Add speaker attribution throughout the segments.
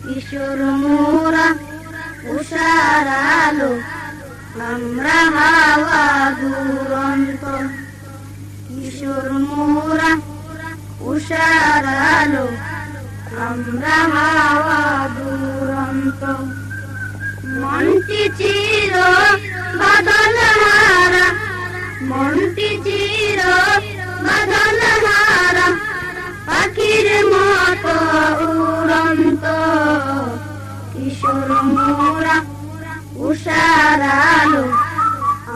Speaker 1: কিশোর মোরা উষার আলো, আমরা হাওয়া দুরন্ত। কিশোর মোরা উষার আলো, আমরা হাওয়া দুরন্ত। মনটি চির বাদল হারা, মনটি চির বাদল হারা, পাখির মতো উড়ন্ত। কিশোর মোরা উষার আলো,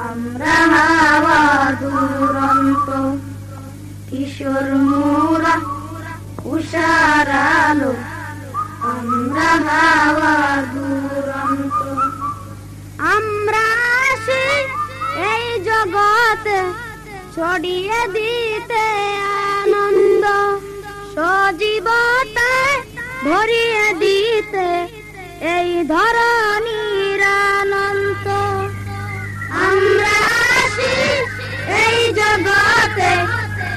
Speaker 1: আমরা হাওয়া দুরন্ত। কিশোর মোরা উষার আলো, আমরা হাওয়া দুরন্ত। আমরা আসি এই জগতে ছড়িয়ে দিতে আনন্দ, সজীবতায় ভরিয়ে দিতে এই ধরণীর আনন্দ। আমরা আসি এই জগতে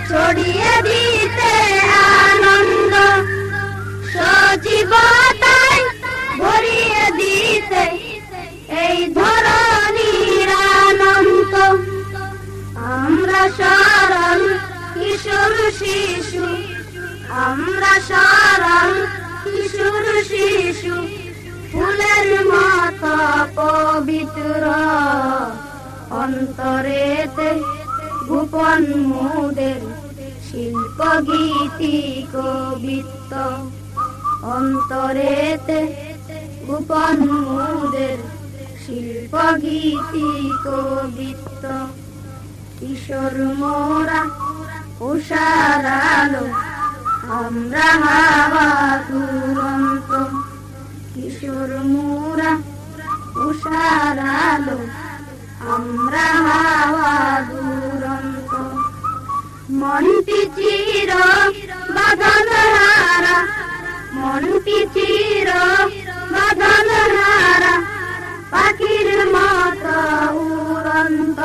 Speaker 1: ছড়িয়ে দিতে আনন্দ, সজীবতায় ভরিয়ে দিতে এই ধরণীর আনন্দ। আমরা সরল কিশোর শিশু, আমরা সরল কিশোর শিশু, ফুলের মতো পবিত্র। অন্তরেতে গোপন মোদের শিল্প গীতি কবিত্ব। অন্তরেতে গোপন মোদের শিল্প গীতি কবিত্ব। কিশোর মোরা উষার আলো, আমরা হাওয়া দুরন্ত। কিশোর মোরা উষার আলো, আমরা হাওয়া দুরন্ত। মনটি চির বাঁধন হারা, মনটি চির বাঁধন হারা, পাখির মতো উড়ন্ত।